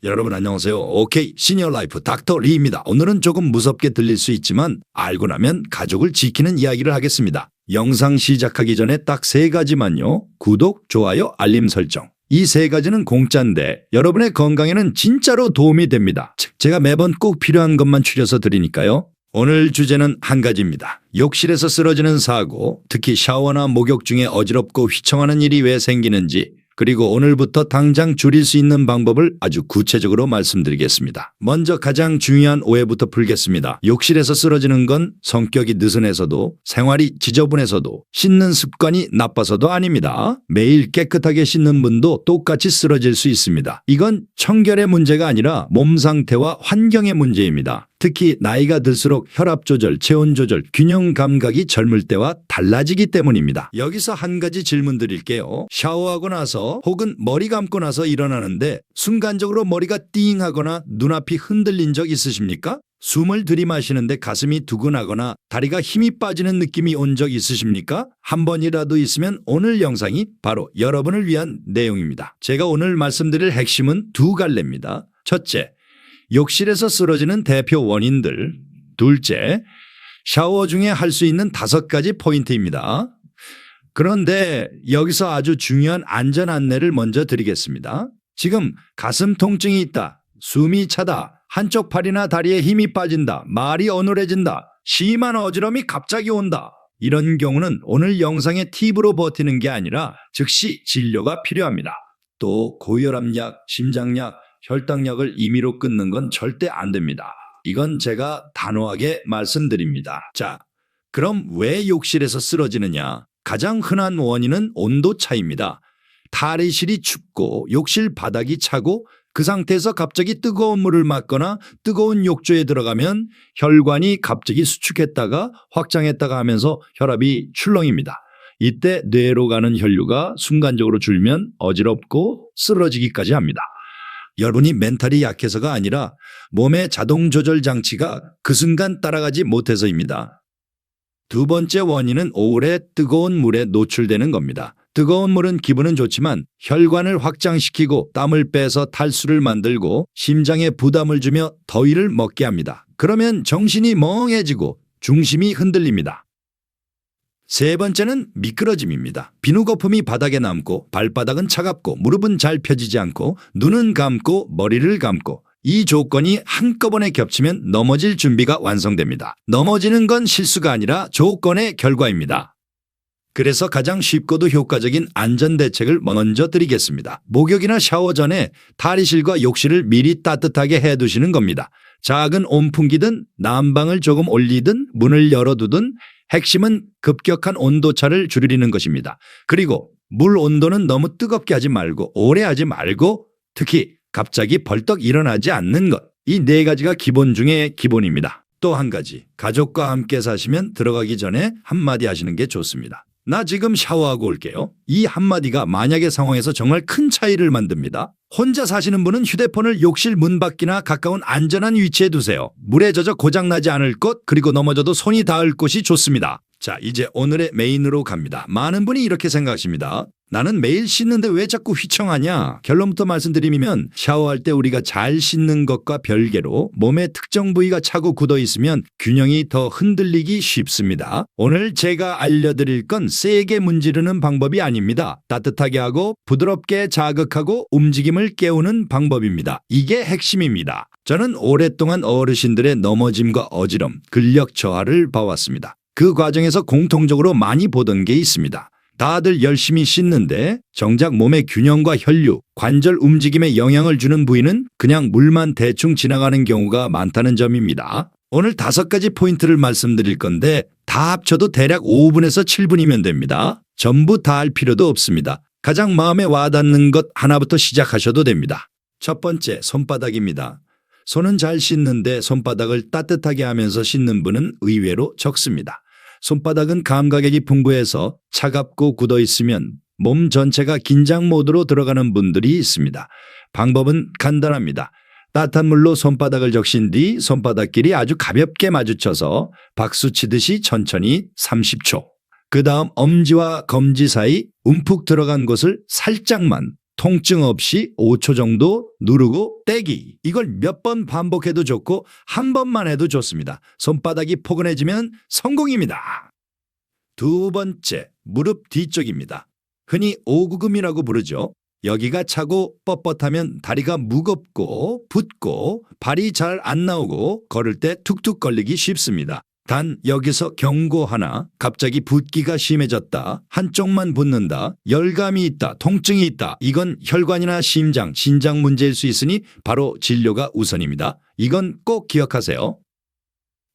여러분 안녕하세요. OK 시니어 라이프 닥터 리입니다. 오늘은 조금 무섭게 들릴 수 있지만 알고 나면 가족을 지키는 이야기를 하겠습니다. 영상 시작하기 전에 딱 3가지만요. 구독, 좋아요, 알림 설정. 이 3가지는 공짜인데 여러분의 건강에는 진짜로 도움이 됩니다. 제가 매번 꼭 필요한 것만 추려서 드리니까요. 오늘 주제는 한 가지입니다. 욕실에서 쓰러지는 사고, 특히 샤워나 목욕 중에 어지럽고 휘청하는 일이 왜 생기는지, 그리고 오늘부터 당장 줄일 수 있는 방법을 아주 구체적으로 말씀드리겠습니다. 먼저 가장 중요한 오해부터 풀겠습니다. 욕실에서 쓰러지는 건 성격이 느슨해서도 생활이 지저분해서도 씻는 습관이 나빠서도 아닙니다. 매일 깨끗하게 씻는 분도 똑같이 쓰러질 수 있습니다. 이건 청결의 문제가 아니라 몸 상태와 환경의 문제입니다. 특히 나이가 들수록 혈압 조절, 체온 조절, 균형 감각이 젊을 때와 달라지기 때문입니다. 여기서 한 가지 질문 드릴게요. 샤워하고 나서 혹은 머리 감고 나서 일어나는데 순간적으로 머리가 띵하거나 눈앞이 흔들린 적 있으십니까? 숨을 들이마시는데 가슴이 두근하거나 다리가 힘이 빠지는 느낌이 온 적 있으십니까? 한 번이라도 있으면 오늘 영상이 바로 여러분을 위한 내용입니다. 제가 오늘 말씀드릴 핵심은 2갈래입니다. 첫째, 욕실에서 쓰러지는 대표 원인들. 둘째, 샤워 중에 할 수 있는 5가지 포인트입니다. 그런데 여기서 아주 중요한 안전 안내를 먼저 드리겠습니다. 지금 가슴 통증이 있다, 숨이 차다, 한쪽 팔이나 다리에 힘이 빠진다, 말이 어눌해진다, 심한 어지럼이 갑자기 온다. 이런 경우는 오늘 영상의 팁으로 버티는 게 아니라 즉시 진료가 필요합니다. 또 고혈압약, 심장약, 혈당약을 임의로 끊는 건 절대 안 됩니다. 이건 제가 단호하게 말씀드립니다. 자, 그럼 왜 욕실에서 쓰러지느냐? 가장 흔한 원인은 온도 차이입니다. 탈의실이 춥고 욕실 바닥이 차고 그 상태에서 갑자기 뜨거운 물을 맞거나 뜨거운 욕조에 들어가면 혈관이 갑자기 수축했다가 확장했다가 하면서 혈압이 출렁입니다. 이때 뇌로 가는 혈류가 순간적으로 줄면 어지럽고 쓰러지기까지 합니다. 여러분이 멘탈이 약해서가 아니라 몸의 자동 조절 장치가 그 순간 따라가지 못해서입니다. 2번째 원인은 오래 뜨거운 물에 노출되는 겁니다. 뜨거운 물은 기분은 좋지만 혈관을 확장시키고 땀을 빼서 탈수를 만들고 심장에 부담을 주며 더위를 먹게 합니다. 그러면 정신이 멍해지고 중심이 흔들립니다. 3번째는 미끄러짐입니다. 비누 거품이 바닥에 남고 발바닥은 차갑고 무릎은 잘 펴지지 않고 눈은 감고 머리를 감고 이 조건이 한꺼번에 겹치면 넘어질 준비가 완성됩니다. 넘어지는 건 실수가 아니라 조건의 결과입니다. 그래서 가장 쉽고도 효과적인 안전대책을 먼저 드리겠습니다. 목욕이나 샤워 전에 탈의실과 욕실을 미리 따뜻하게 해두시는 겁니다. 작은 온풍기든 난방을 조금 올리든 문을 열어두든 핵심은 급격한 온도차를 줄이는 것입니다. 그리고 물 온도는 너무 뜨겁게 하지 말고 오래 하지 말고 특히 갑자기 벌떡 일어나지 않는 것. 이 4가지가 기본 중에 기본입니다. 또 한 가지, 가족과 함께 사시면 들어가기 전에 한마디 하시는 게 좋습니다. 나 지금 샤워하고 올게요. 이 한마디가 만약의 상황에서 정말 큰 차이를 만듭니다. 혼자 사시는 분은 휴대폰을 욕실 문 밖이나 가까운 안전한 위치에 두세요. 물에 젖어 고장나지 않을 곳, 그리고 넘어져도 손이 닿을 곳이 좋습니다. 자, 이제 오늘의 메인으로 갑니다. 많은 분이 이렇게 생각하십니다. 나는 매일 씻는데 왜 자꾸 휘청하냐? 결론부터 말씀드리면 샤워할 때 우리가 잘 씻는 것과 별개로 몸의 특정 부위가 차고 굳어 있으면 균형이 더 흔들리기 쉽습니다. 오늘 제가 알려드릴 건 세게 문지르는 방법이 아닙니다. 따뜻하게 하고 부드럽게 자극하고 움직임을 깨우는 방법입니다. 이게 핵심입니다. 저는 오랫동안 어르신들의 넘어짐과 어지럼, 근력 저하를 봐왔습니다. 그 과정에서 공통적으로 많이 보던 게 있습니다. 다들 열심히 씻는데 정작 몸의 균형과 혈류, 관절 움직임에 영향을 주는 부위는 그냥 물만 대충 지나가는 경우가 많다는 점입니다. 오늘 5가지 포인트를 말씀드릴 건데 다 합쳐도 대략 5분에서 7분이면 됩니다. 전부 다 할 필요도 없습니다. 가장 마음에 와닿는 것 하나부터 시작하셔도 됩니다. 첫 번째, 손바닥입니다. 손은 잘 씻는데 손바닥을 따뜻하게 하면서 씻는 분은 의외로 적습니다. 손바닥은 감각액이 풍부해서 차갑고 굳어 있으면 몸 전체가 긴장 모드로 들어가는 분들이 있습니다. 방법은 간단합니다. 따뜻한 물로 손바닥을 적신 뒤 손바닥끼리 아주 가볍게 마주쳐서 박수 치듯이 천천히 30초. 그 다음 엄지와 검지 사이 움푹 들어간 곳을 살짝만 통증 없이 5초 정도 누르고 떼기. 이걸 몇 번 반복해도 좋고 한 번만 해도 좋습니다. 손바닥이 포근해지면 성공입니다. 두 번째, 무릎 뒤쪽입니다. 흔히 오구금이라고 부르죠. 여기가 차고 뻣뻣하면 다리가 무겁고 붓고 발이 잘 안 나오고 걸을 때 툭툭 걸리기 쉽습니다. 단 여기서 경고 하나, 갑자기 붓기가 심해졌다, 한쪽만 붓는다, 열감이 있다, 통증이 있다, 이건 혈관이나 심장, 신장 문제일 수 있으니 바로 진료가 우선입니다. 이건 꼭 기억하세요.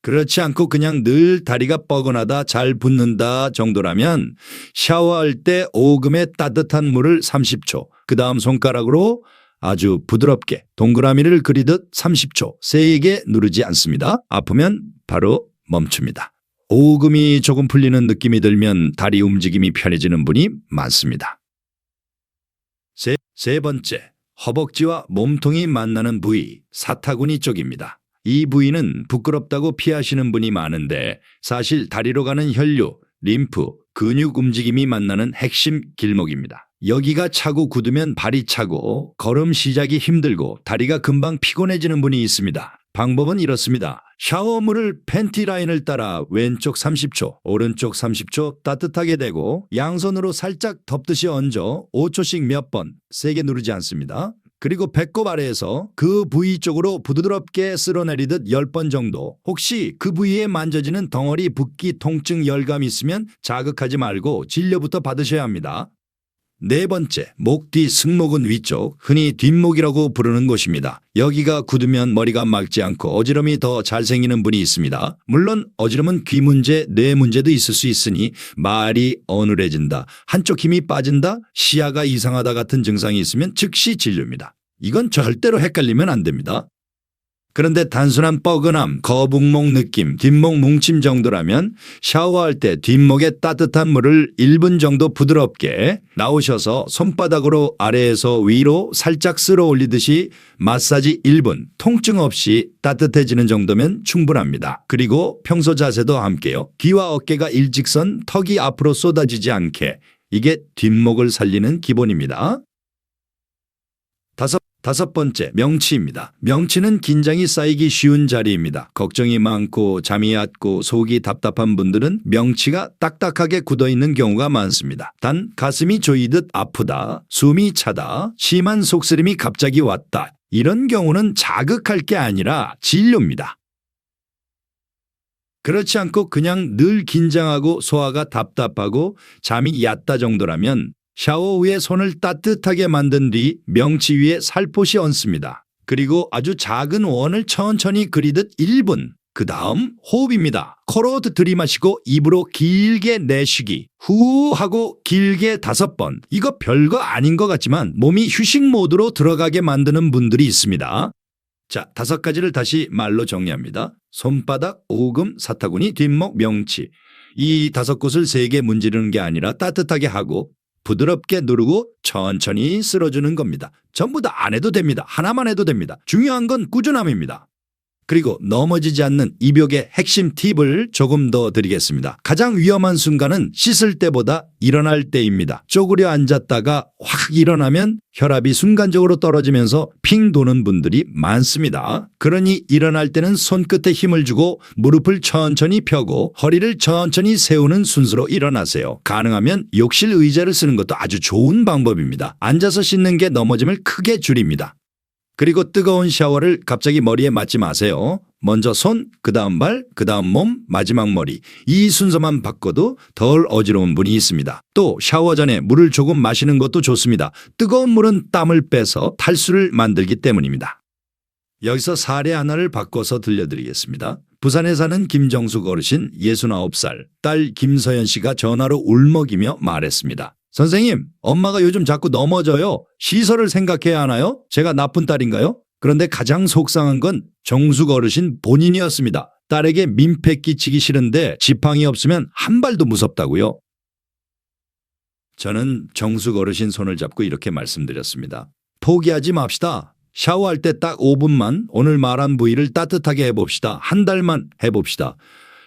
그렇지 않고 그냥 늘 다리가 뻐근하다, 잘 붓는다 정도라면 샤워할 때 오금에 따뜻한 물을 30초, 그 다음 손가락으로 아주 부드럽게 동그라미를 그리듯 30초 세게 누르지 않습니다. 아프면 바로 멈춥니다. 오금이 조금 풀리는 느낌이 들면 다리 움직임이 편해지는 분이 많습니다. 세 번째, 허벅지와 몸통이 만나는 부위, 사타구니 쪽입니다. 이 부위는 부끄럽다고 피하시는 분이 많은데 사실 다리로 가는 혈류, 림프, 근육 움직임이 만나는 핵심 길목입니다. 여기가 차고 굳으면 발이 차고 걸음 시작이 힘들고 다리가 금방 피곤해지는 분이 있습니다. 방법은 이렇습니다. 샤워물을 팬티 라인을 따라 왼쪽 30초, 오른쪽 30초 따뜻하게 대고 양손으로 살짝 덮듯이 얹어 5초씩 몇 번 세게 누르지 않습니다. 그리고 배꼽 아래에서 그 부위 쪽으로 부드럽게 쓸어내리듯 10번 정도. 혹시 그 부위에 만져지는 덩어리 붓기, 통증, 열감이 있으면 자극하지 말고 진료부터 받으셔야 합니다. 네 번째, 목 뒤 승모근 위쪽, 흔히 뒷목이라고 부르는 곳입니다. 여기가 굳으면 머리가 맑지 않고 어지럼이 더 잘 생기는 분이 있습니다. 물론 어지럼은 귀 문제, 뇌 문제도 있을 수 있으니 말이 어눌해진다, 한쪽 힘이 빠진다, 시야가 이상하다 같은 증상이 있으면 즉시 진료입니다. 이건 절대로 헷갈리면 안 됩니다. 그런데 단순한 뻐근함, 거북목 느낌, 뒷목 뭉침 정도라면 샤워할 때 뒷목에 따뜻한 물을 1분 정도 부드럽게 나오셔서 손바닥으로 아래에서 위로 살짝 쓸어 올리듯이 마사지 1분, 통증 없이 따뜻해지는 정도면 충분합니다. 그리고 평소 자세도 함께요. 귀와 어깨가 일직선, 턱이 앞으로 쏟아지지 않게, 이게 뒷목을 살리는 기본입니다. 다섯 번째, 명치입니다. 명치는 긴장이 쌓이기 쉬운 자리입니다. 걱정이 많고 잠이 얕고 속이 답답한 분들은 명치가 딱딱하게 굳어있는 경우가 많습니다. 단 가슴이 조이듯 아프다, 숨이 차다, 심한 속쓰림이 갑자기 왔다, 이런 경우는 자극할 게 아니라 진료입니다. 그렇지 않고 그냥 늘 긴장하고 소화가 답답하고 잠이 얕다 정도라면 샤워 후에 손을 따뜻하게 만든 뒤 명치 위에 살포시 얹습니다. 그리고 아주 작은 원을 천천히 그리듯 1분. 그 다음 호흡입니다. 코로 들이마시고 입으로 길게 내쉬기. 후 하고 길게 5번. 이거 별거 아닌 것 같지만 몸이 휴식 모드로 들어가게 만드는 분들이 있습니다. 자, 5가지를 다시 말로 정리합니다. 손바닥, 오금, 사타구니, 뒷목, 명치. 이 5곳을 세게 문지르는 게 아니라 따뜻하게 하고 부드럽게 누르고 천천히 쓸어주는 겁니다. 전부 다 안 해도 됩니다. 하나만 해도 됩니다. 중요한 건 꾸준함입니다. 그리고 넘어지지 않는 입욕의 핵심 팁을 조금 더 드리겠습니다. 가장 위험한 순간은 씻을 때보다 일어날 때입니다. 쪼그려 앉았다가 확 일어나면 혈압이 순간적으로 떨어지면서 핑 도는 분들이 많습니다. 그러니 일어날 때는 손끝에 힘을 주고 무릎을 천천히 펴고 허리를 천천히 세우는 순서로 일어나세요. 가능하면 욕실 의자를 쓰는 것도 아주 좋은 방법입니다. 앉아서 씻는 게 넘어짐을 크게 줄입니다. 그리고 뜨거운 샤워를 갑자기 머리에 맞지 마세요. 먼저 손, 그 다음 발, 그 다음 몸, 마지막 머리. 이 순서만 바꿔도 덜 어지러운 분이 있습니다. 또 샤워 전에 물을 조금 마시는 것도 좋습니다. 뜨거운 물은 땀을 빼서 탈수를 만들기 때문입니다. 여기서 사례 하나를 바꿔서 들려드리겠습니다. 부산에 사는 김정숙 어르신 69살, 딸 김서연 씨가 전화로 울먹이며 말했습니다. 선생님, 엄마가 요즘 자꾸 넘어져요. 시설을 생각해야 하나요? 제가 나쁜 딸인가요? 그런데 가장 속상한 건 정숙 어르신 본인이었습니다. 딸에게 민폐 끼치기 싫은데 지팡이 없으면 한 발도 무섭다고요. 저는 정숙 어르신 손을 잡고 이렇게 말씀드렸습니다. 포기하지 맙시다. 샤워할 때 딱 5분만 오늘 말한 부위를 따뜻하게 해봅시다. 한 달만 해봅시다.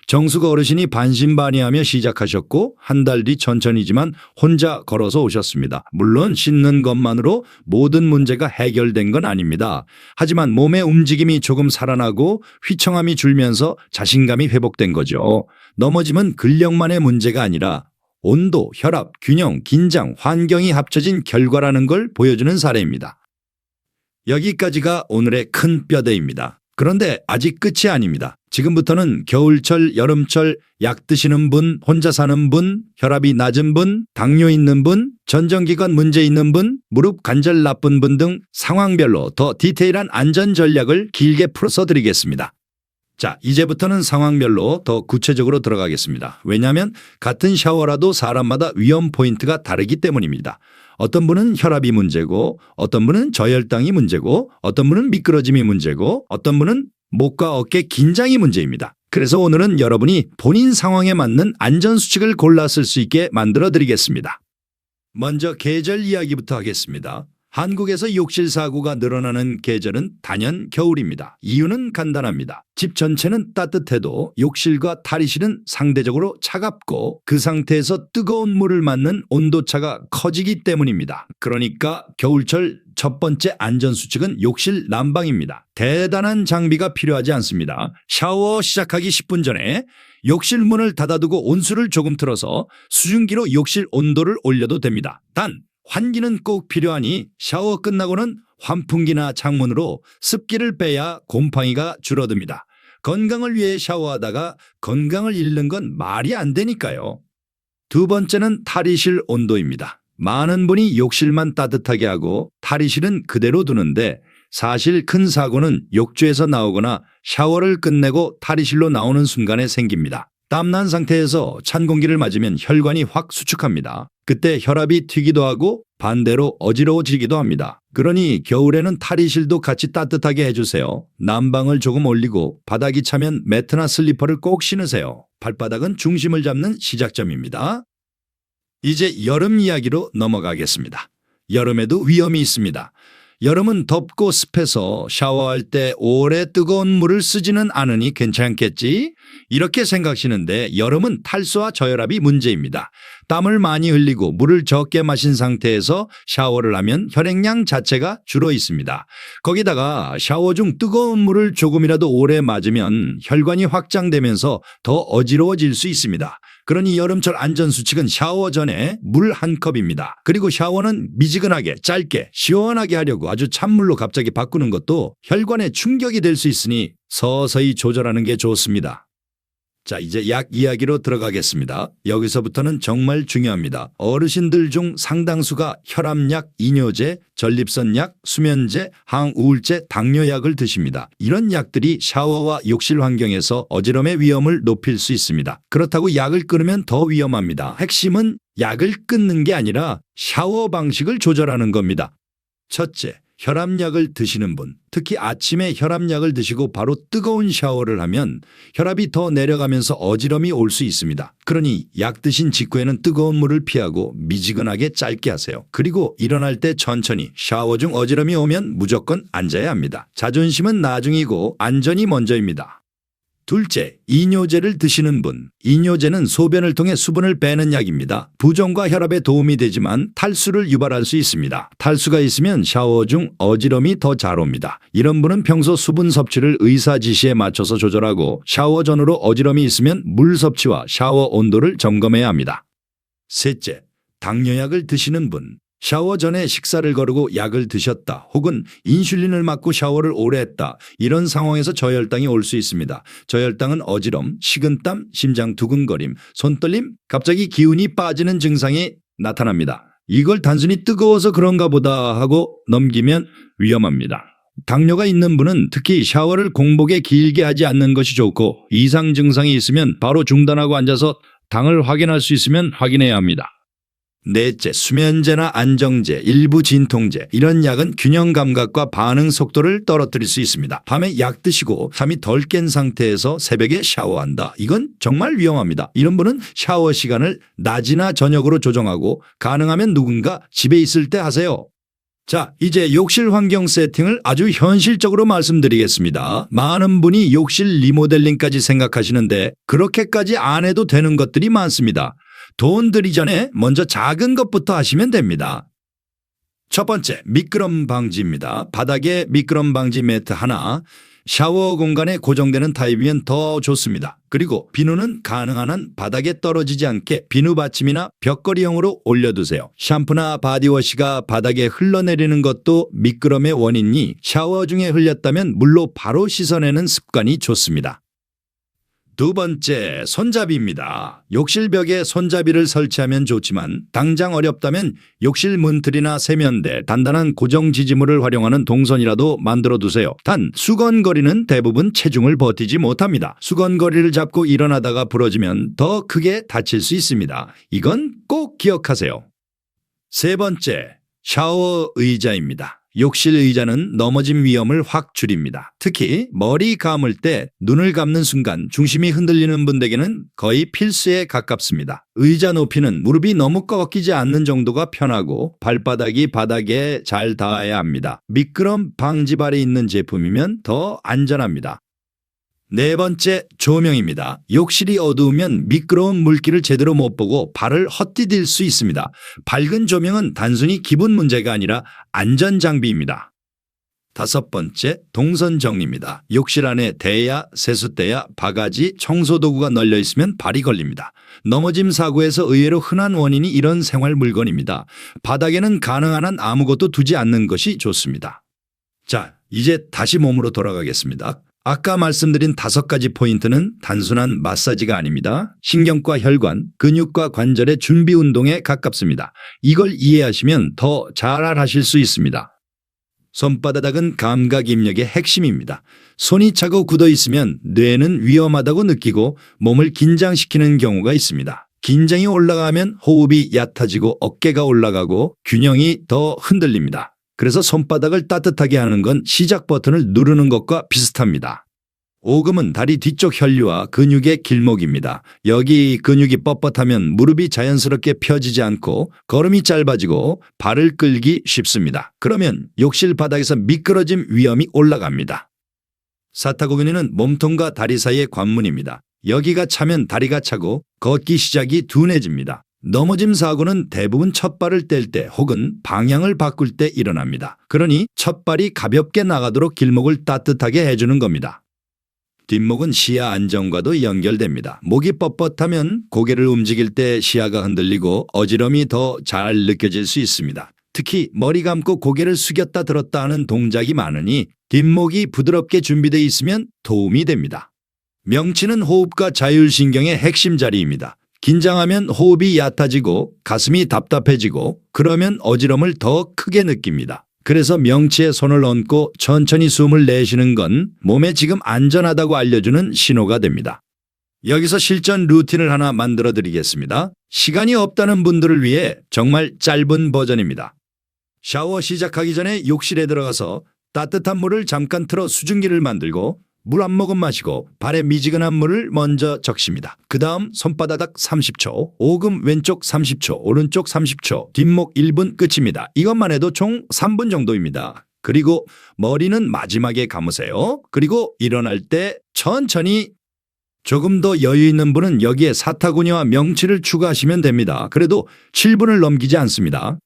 정숙 어르신이 반신반의하며 시작하셨고 한 달 뒤 천천히지만 혼자 걸어서 오셨습니다. 물론 씻는 것만으로 모든 문제가 해결된 건 아닙니다. 하지만 몸의 움직임이 조금 살아나고 휘청함이 줄면서 자신감이 회복된 거죠. 넘어짐은 근력만의 문제가 아니라 온도, 혈압, 균형, 긴장, 환경이 합쳐진 결과라는 걸 보여주는 사례입니다. 여기까지가 오늘의 큰 뼈대입니다. 그런데 아직 끝이 아닙니다. 지금부터는 겨울철, 여름철, 약 드시는 분, 혼자 사는 분, 혈압이 낮은 분, 당뇨 있는 분, 전정기관 문제 있는 분, 무릎 관절 나쁜 분 등 상황별로 더 디테일한 안전 전략을 길게 풀어서 드리겠습니다. 자, 이제부터는 상황별로 더 구체적으로 들어가겠습니다. 왜냐하면 같은 샤워라도 사람마다 위험 포인트가 다르기 때문입니다. 어떤 분은 혈압이 문제고, 어떤 분은 저혈당이 문제고, 어떤 분은 미끄러짐이 문제고, 어떤 분은 목과 어깨 긴장이 문제입니다. 그래서 오늘은 여러분이 본인 상황에 맞는 안전수칙을 골라 쓸 수 있게 만들어 드리겠습니다. 먼저 계절 이야기부터 하겠습니다. 한국에서 욕실 사고가 늘어나는 계절은 단연 겨울입니다. 이유는 간단합니다. 집 전체는 따뜻해도 욕실과 탈의실은 상대적으로 차갑고 그 상태에서 뜨거운 물을 맞는 온도차가 커지기 때문입니다. 그러니까 겨울철 첫 번째 안전수칙은 욕실 난방입니다. 대단한 장비가 필요하지 않습니다. 샤워 시작하기 10분 전에 욕실 문을 닫아두고 온수를 조금 틀어서 수증기로 욕실 온도를 올려도 됩니다. 단 환기는 꼭 필요하니 샤워 끝나고는 환풍기나 창문으로 습기를 빼야 곰팡이가 줄어듭니다. 건강을 위해 샤워하다가 건강을 잃는 건 말이 안 되니까요. 두 번째는 탈의실 온도입니다. 많은 분이 욕실만 따뜻하게 하고 탈의실은 그대로 두는데 사실 큰 사고는 욕조에서 나오거나 샤워를 끝내고 탈의실로 나오는 순간에 생깁니다. 땀난 상태에서 찬 공기를 맞으면 혈관이 확 수축합니다. 그때 혈압이 튀기도 하고 반대로 어지러워지기도 합니다. 그러니 겨울에는 탈의실도 같이 따뜻하게 해주세요. 난방을 조금 올리고 바닥이 차면 매트나 슬리퍼를 꼭 신으세요. 발바닥은 중심을 잡는 시작점입니다. 이제 여름 이야기로 넘어가겠습니다. 여름에도 위험이 있습니다. 여름은 덥고 습해서 샤워할 때 오래 뜨거운 물을 쓰지는 않으니 괜찮겠지? 이렇게 생각하시는데 여름은 탈수와 저혈압이 문제입니다. 땀을 많이 흘리고 물을 적게 마신 상태에서 샤워를 하면 혈액량 자체가 줄어 있습니다. 거기다가 샤워 중 뜨거운 물을 조금이라도 오래 맞으면 혈관이 확장되면서 더 어지러워질 수 있습니다. 그러니 여름철 안전수칙은 샤워 전에 물 한 컵입니다. 그리고 샤워는 미지근하게 짧게 시원하게 하려고 아주 찬물로 갑자기 바꾸는 것도 혈관에 충격이 될 수 있으니 서서히 조절하는 게 좋습니다. 자, 이제 약 이야기로 들어가겠습니다. 여기서부터는 정말 중요합니다. 어르신들 중 상당수가 혈압약, 이뇨제, 전립선약, 수면제, 항우울제, 당뇨약을 드십니다. 이런 약들이 샤워와 욕실 환경에서 어지럼의 위험을 높일 수 있습니다. 그렇다고 약을 끊으면 더 위험합니다. 핵심은 약을 끊는 게 아니라 샤워 방식을 조절하는 겁니다. 첫째, 혈압약을 드시는 분, 특히 아침에 혈압약을 드시고 바로 뜨거운 샤워를 하면 혈압이 더 내려가면서 어지럼이 올 수 있습니다. 그러니 약 드신 직후에는 뜨거운 물을 피하고 미지근하게 짧게 하세요. 그리고 일어날 때 천천히 샤워 중 어지럼이 오면 무조건 앉아야 합니다. 자존심은 나중이고 안전이 먼저입니다. 둘째, 이뇨제를 드시는 분. 이뇨제는 소변을 통해 수분을 빼는 약입니다. 부종과 혈압에 도움이 되지만 탈수를 유발할 수 있습니다. 탈수가 있으면 샤워 중 어지럼이 더 잘 옵니다. 이런 분은 평소 수분 섭취를 의사 지시에 맞춰서 조절하고 샤워 전후로 어지럼이 있으면 물 섭취와 샤워 온도를 점검해야 합니다. 셋째, 당뇨약을 드시는 분. 샤워 전에 식사를 거르고 약을 드셨다 혹은 인슐린을 맞고 샤워를 오래 했다. 이런 상황에서 저혈당이 올 수 있습니다. 저혈당은 어지럼, 식은땀, 심장 두근거림, 손떨림, 갑자기 기운이 빠지는 증상이 나타납니다. 이걸 단순히 뜨거워서 그런가 보다 하고 넘기면 위험합니다. 당뇨가 있는 분은 특히 샤워를 공복에 길게 하지 않는 것이 좋고 이상 증상이 있으면 바로 중단하고 앉아서 당을 확인할 수 있으면 확인해야 합니다. 넷째, 수면제나 안정제, 일부 진통제 이런 약은 균형 감각과 반응 속도를 떨어뜨릴 수 있습니다. 밤에 약 드시고 잠이 덜 깬 상태에서 새벽에 샤워한다. 이건 정말 위험합니다. 이런 분은 샤워 시간을 낮이나 저녁으로 조정하고 가능하면 누군가 집에 있을 때 하세요. 자, 이제 욕실 환경 세팅을 아주 현실적으로 말씀드리겠습니다. 많은 분이 욕실 리모델링까지 생각하시는데 그렇게까지 안 해도 되는 것들이 많습니다. 돈 들이 전에 먼저 작은 것부터 하시면 됩니다. 첫 번째, 미끄럼 방지입니다. 바닥에 미끄럼 방지 매트 하나, 샤워 공간에 고정되는 타입이면 더 좋습니다. 그리고 비누는 가능한 한 바닥에 떨어지지 않게 비누 받침이나 벽걸이형으로 올려두세요. 샴푸나 바디워시가 바닥에 흘러내리는 것도 미끄럼의 원인이니 샤워 중에 흘렸다면 물로 바로 씻어내는 습관이 좋습니다. 두 번째, 손잡이입니다. 욕실 벽에 손잡이를 설치하면 좋지만 당장 어렵다면 욕실 문틀이나 세면대, 단단한 고정 지지물을 활용하는 동선이라도 만들어 두세요. 단 수건거리는 대부분 체중을 버티지 못합니다. 수건거리를 잡고 일어나다가 부러지면 더 크게 다칠 수 있습니다. 이건 꼭 기억하세요. 세 번째, 샤워 의자입니다. 욕실 의자는 넘어짐 위험을 확 줄입니다. 특히 머리 감을 때 눈을 감는 순간 중심이 흔들리는 분들에게는 거의 필수에 가깝습니다. 의자 높이는 무릎이 너무 꺾이지 않는 정도가 편하고 발바닥이 바닥에 잘 닿아야 합니다. 미끄럼 방지발이 있는 제품이면 더 안전합니다. 네 번째, 조명입니다. 욕실이 어두우면 미끄러운 물길을 제대로 못 보고 발을 헛디딜 수 있습니다. 밝은 조명은 단순히 기분 문제가 아니라 안전장비입니다. 다섯 번째, 동선 정리입니다. 욕실 안에 대야, 세숫대야, 바가지, 청소도구가 널려 있으면 발이 걸립니다. 넘어짐 사고에서 의외로 흔한 원인이 이런 생활 물건입니다. 바닥에는 가능한 한 아무것도 두지 않는 것이 좋습니다. 자, 이제 다시 몸으로 돌아가겠습니다. 아까 말씀드린 5가지 포인트는 단순한 마사지가 아닙니다. 신경과 혈관, 근육과 관절의 준비 운동에 가깝습니다. 이걸 이해하시면 더 잘 하실 수 있습니다. 손바닥은 감각 입력의 핵심입니다. 손이 차고 굳어 있으면 뇌는 위험하다고 느끼고 몸을 긴장시키는 경우가 있습니다. 긴장이 올라가면 호흡이 얕아지고 어깨가 올라가고 균형이 더 흔들립니다. 그래서 손바닥을 따뜻하게 하는 건 시작 버튼을 누르는 것과 비슷합니다. 오금은 다리 뒤쪽 혈류와 근육의 길목입니다. 여기 근육이 뻣뻣하면 무릎이 자연스럽게 펴지지 않고 걸음이 짧아지고 발을 끌기 쉽습니다. 그러면 욕실 바닥에서 미끄러짐 위험이 올라갑니다. 사타구니는 몸통과 다리 사이의 관문입니다. 여기가 차면 다리가 차고 걷기 시작이 둔해집니다. 넘어짐 사고는 대부분 첫 발을 뗄 때 혹은 방향을 바꿀 때 일어납니다. 그러니 첫 발이 가볍게 나가도록 길목을 따뜻하게 해주는 겁니다. 뒷목은 시야 안정과도 연결됩니다. 목이 뻣뻣하면 고개를 움직일 때 시야가 흔들리고 어지럼이 더 잘 느껴질 수 있습니다. 특히 머리 감고 고개를 숙였다 들었다 하는 동작이 많으니 뒷목이 부드럽게 준비되어 있으면 도움이 됩니다. 명치는 호흡과 자율신경의 핵심 자리입니다. 긴장하면 호흡이 얕아지고 가슴이 답답해지고 그러면 어지럼을 더 크게 느낍니다. 그래서 명치에 손을 얹고 천천히 숨을 내쉬는 건 몸에 지금 안전하다고 알려주는 신호가 됩니다. 여기서 실전 루틴을 하나 만들어 드리겠습니다. 시간이 없다는 분들을 위해 정말 짧은 버전입니다. 샤워 시작하기 전에 욕실에 들어가서 따뜻한 물을 잠깐 틀어 수증기를 만들고 물 한 모금 마시고 발에 미지근한 물을 먼저 적십니다. 그 다음 손바닥 30초, 오금 왼쪽 30초, 오른쪽 30초, 뒷목 1분 끝입니다. 이것만 해도 총 3분 정도입니다. 그리고 머리는 마지막에 감으세요. 그리고 일어날 때 천천히 조금 더 여유 있는 분은 여기에 사타구니와 명치를 추가하시면 됩니다. 그래도 7분을 넘기지 않습니다.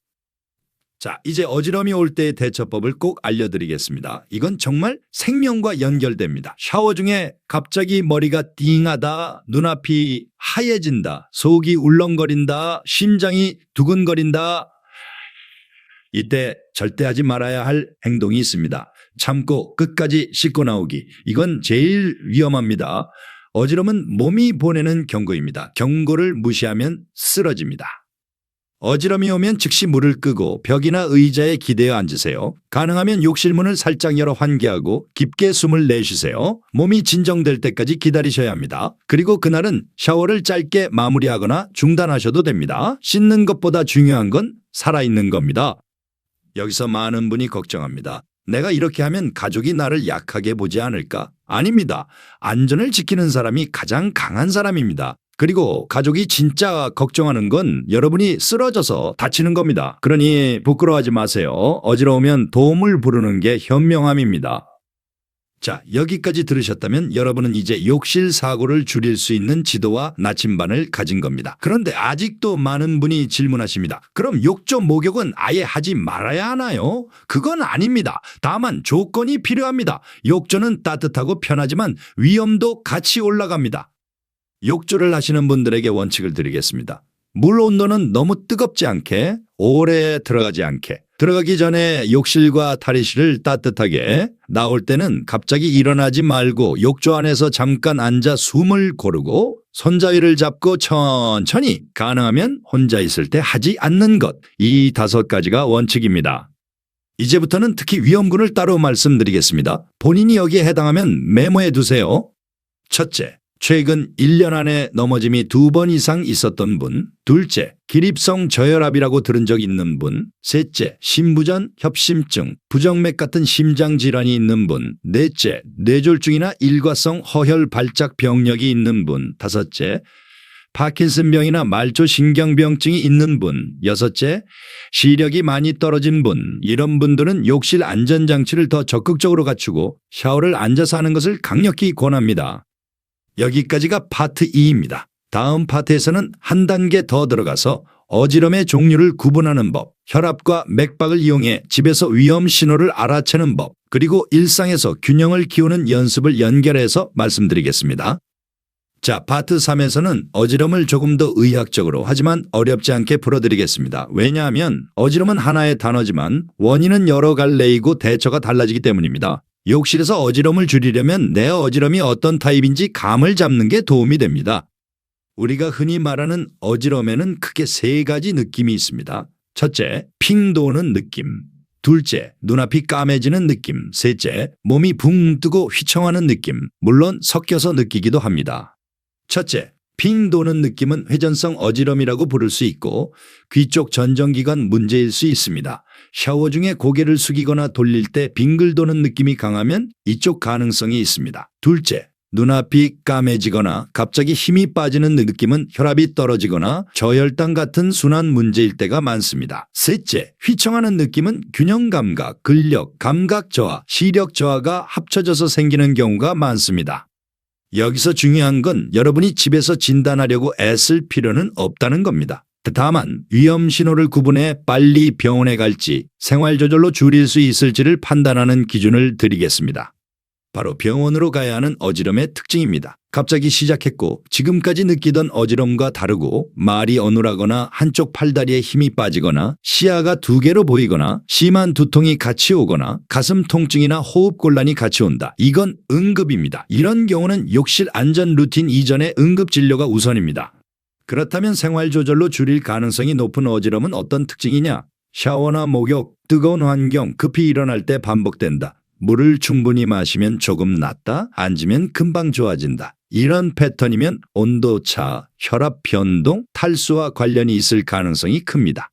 자, 이제 어지럼이 올 때의 대처법을 꼭 알려드리겠습니다. 이건 정말 생명과 연결됩니다. 샤워 중에 갑자기 머리가 띵하다, 눈앞이 하얘진다, 속이 울렁거린다, 심장이 두근거린다. 이때 절대 하지 말아야 할 행동이 있습니다. 참고 끝까지 씻고 나오기. 이건 제일 위험합니다. 어지럼은 몸이 보내는 경고입니다. 경고를 무시하면 쓰러집니다. 어지럼이 오면 즉시 물을 끄고 벽이나 의자에 기대어 앉으세요. 가능하면 욕실 문을 살짝 열어 환기하고 깊게 숨을 내쉬세요. 몸이 진정될 때까지 기다리셔야 합니다. 그리고 그날은 샤워를 짧게 마무리하거나 중단하셔도 됩니다. 씻는 것보다 중요한 건 살아있는 겁니다. 여기서 많은 분이 걱정합니다. 내가 이렇게 하면 가족이 나를 약하게 보지 않을까? 아닙니다. 안전을 지키는 사람이 가장 강한 사람입니다. 그리고 가족이 진짜 걱정하는 건 여러분이 쓰러져서 다치는 겁니다. 그러니 부끄러워하지 마세요. 어지러우면 도움을 부르는 게 현명함입니다. 자, 여기까지 들으셨다면 여러분은 이제 욕실 사고를 줄일 수 있는 지도와 나침반을 가진 겁니다. 그런데 아직도 많은 분이 질문하십니다. 그럼 욕조 목욕은 아예 하지 말아야 하나요? 그건 아닙니다. 다만 조건이 필요합니다. 욕조는 따뜻하고 편하지만 위험도 같이 올라갑니다. 욕조를 하시는 분들에게 원칙을 드리겠습니다. 물 온도는 너무 뜨겁지 않게, 오래 들어가지 않게, 들어가기 전에 욕실과 탈의실을 따뜻하게, 나올 때는 갑자기 일어나지 말고 욕조 안에서 잠깐 앉아 숨을 고르고 손잡이를 잡고 천천히, 가능하면 혼자 있을 때 하지 않는 것, 이 5가지가 원칙입니다. 이제부터는 특히 위험군을 따로 말씀드리겠습니다. 본인이 여기에 해당하면 메모해 두세요. 첫째, 최근 1년 안에 넘어짐이 2번 이상 있었던 분. 둘째, 기립성 저혈압이라고 들은 적 있는 분. 셋째, 심부전, 협심증, 부정맥 같은 심장질환이 있는 분. 넷째, 뇌졸중이나 일과성 허혈 발작 병력이 있는 분. 다섯째, 파킨슨병이나 말초신경병증이 있는 분. 여섯째, 시력이 많이 떨어진 분. 이런 분들은 욕실 안전장치를 더 적극적으로 갖추고 샤워를 앉아서 하는 것을 강력히 권합니다. 여기까지가 파트 2입니다. 다음 파트에서는 한 단계 더 들어가서 어지럼의 종류를 구분하는 법, 혈압과 맥박을 이용해 집에서 위험 신호를 알아채는 법, 그리고 일상에서 균형을 키우는 연습을 연결해서 말씀드리겠습니다. 자, 파트 3에서는 어지럼을 조금 더 의학적으로 하지만 어렵지 않게 풀어드리겠습니다. 왜냐하면 어지럼은 하나의 단어지만 원인은 여러 갈래이고 대처가 달라지기 때문입니다. 욕실에서 어지럼을 줄이려면 내 어지럼이 어떤 타입인지 감을 잡는 게 도움이 됩니다. 우리가 흔히 말하는 어지럼에는 크게 3가지 느낌이 있습니다. 첫째, 핑 도는 느낌. 둘째, 눈앞이 까매지는 느낌. 셋째, 몸이 붕 뜨고 휘청하는 느낌. 물론 섞여서 느끼기도 합니다. 첫째, 핑 도는 느낌은 회전성 어지럼이라고 부를 수 있고 귀 쪽 전정기관 문제일 수 있습니다. 샤워 중에 고개를 숙이거나 돌릴 때 빙글 도는 느낌이 강하면 이쪽 가능성이 있습니다. 둘째, 눈앞이 까매지거나 갑자기 힘이 빠지는 느낌은 혈압이 떨어지거나 저혈당 같은 순환 문제일 때가 많습니다. 셋째, 휘청하는 느낌은 균형 감각, 근력, 감각 저하, 시력 저하가 합쳐져서 생기는 경우가 많습니다. 여기서 중요한 건 여러분이 집에서 진단하려고 애쓸 필요는 없다는 겁니다. 다만 위험 신호를 구분해 빨리 병원에 갈지 생활 조절로 줄일 수 있을지를 판단하는 기준을 드리겠습니다. 바로 병원으로 가야 하는 어지럼의 특징입니다. 갑자기 시작했고 지금까지 느끼던 어지럼과 다르고 말이 어눌하거나 한쪽 팔다리에 힘이 빠지거나 시야가 2개로 보이거나 심한 두통이 같이 오거나 가슴 통증이나 호흡 곤란이 같이 온다. 이건 응급입니다. 이런 경우는 욕실 안전 루틴 이전에 응급 진료가 우선입니다. 그렇다면 생활 조절로 줄일 가능성이 높은 어지럼은 어떤 특징이냐? 샤워나 목욕, 뜨거운 환경, 급히 일어날 때 반복된다. 물을 충분히 마시면 조금 낫다. 앉으면 금방 좋아진다. 이런 패턴이면 온도차, 혈압 변동, 탈수와 관련이 있을 가능성이 큽니다.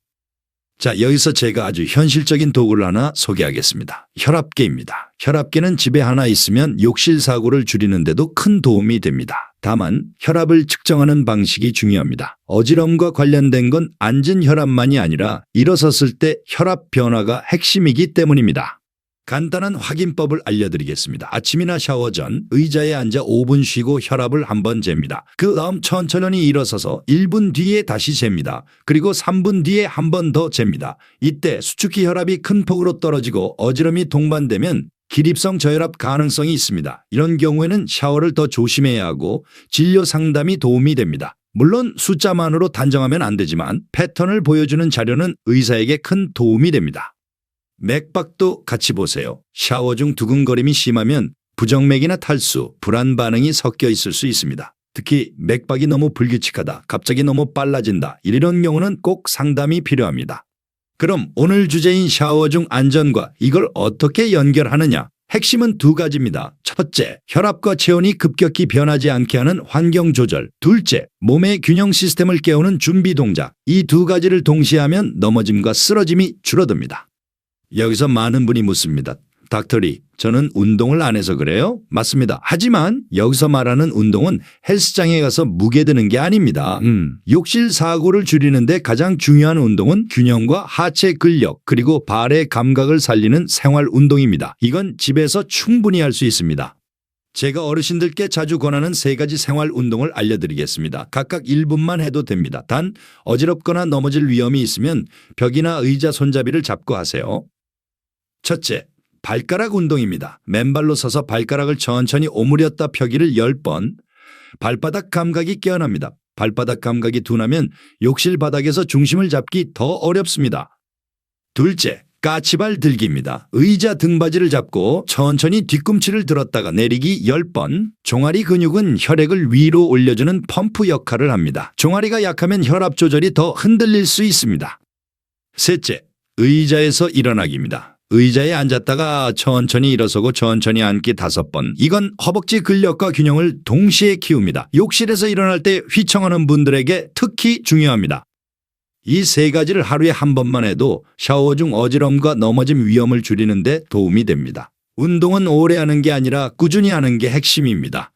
자, 여기서 제가 아주 현실적인 도구를 하나 소개하겠습니다. 혈압계입니다. 혈압계는 집에 하나 있으면 욕실 사고를 줄이는데도 큰 도움이 됩니다. 다만 혈압을 측정하는 방식이 중요합니다. 어지럼과 관련된 건 앉은 혈압만이 아니라 일어섰을 때 혈압 변화가 핵심이기 때문입니다. 간단한 확인법을 알려드리겠습니다. 아침이나 샤워 전 의자에 앉아 5분 쉬고 혈압을 한번 잽니다. 그 다음 천천히 일어서서 1분 뒤에 다시 잽니다. 그리고 3분 뒤에 한 번 더 잽니다. 이때 수축기 혈압이 큰 폭으로 떨어지고 어지럼이 동반되면 기립성 저혈압 가능성이 있습니다. 이런 경우에는 샤워를 더 조심해야 하고 진료 상담이 도움이 됩니다. 물론 숫자만으로 단정하면 안 되지만 패턴을 보여주는 자료는 의사에게 큰 도움이 됩니다. 맥박도 같이 보세요. 샤워 중 두근거림이 심하면 부정맥이나 탈수, 불안 반응이 섞여 있을 수 있습니다. 특히 맥박이 너무 불규칙하다, 갑자기 너무 빨라진다, 이런 경우는 꼭 상담이 필요합니다. 그럼 오늘 주제인 샤워 중 안전과 이걸 어떻게 연결하느냐? 핵심은 2가지입니다. 첫째, 혈압과 체온이 급격히 변하지 않게 하는 환경 조절. 둘째, 몸의 균형 시스템을 깨우는 준비 동작. 이 2가지를 동시에 하면 넘어짐과 쓰러짐이 줄어듭니다. 여기서 많은 분이 묻습니다. 닥터리, 저는 운동을 안 해서 그래요? 맞습니다. 하지만 여기서 말하는 운동은 헬스장에 가서 무게 드는 게 아닙니다. 욕실 사고를 줄이는데 가장 중요한 운동은 균형과 하체 근력 그리고 발의 감각을 살리는 생활 운동입니다. 이건 집에서 충분히 할 수 있습니다. 제가 어르신들께 자주 권하는 3가지 생활 운동을 알려드리겠습니다. 각각 1분만 해도 됩니다. 단 어지럽거나 넘어질 위험이 있으면 벽이나 의자 손잡이를 잡고 하세요. 첫째, 발가락 운동입니다. 맨발로 서서 발가락을 천천히 오므렸다 펴기를 10번. 발바닥 감각이 깨어납니다. 발바닥 감각이 둔하면 욕실 바닥에서 중심을 잡기 더 어렵습니다. 둘째, 까치발 들기입니다. 의자 등받이를 잡고 천천히 뒤꿈치를 들었다가 내리기 10번. 종아리 근육은 혈액을 위로 올려주는 펌프 역할을 합니다. 종아리가 약하면 혈압 조절이 더 흔들릴 수 있습니다. 셋째, 의자에서 일어나기입니다. 의자에 앉았다가 천천히 일어서고 천천히 앉기 5번. 이건 허벅지 근력과 균형을 동시에 키웁니다. 욕실에서 일어날 때 휘청하는 분들에게 특히 중요합니다. 이 3가지를 하루에 한 번만 해도 샤워 중 어지럼과 넘어짐 위험을 줄이는 데 도움이 됩니다. 운동은 오래 하는 게 아니라 꾸준히 하는 게 핵심입니다.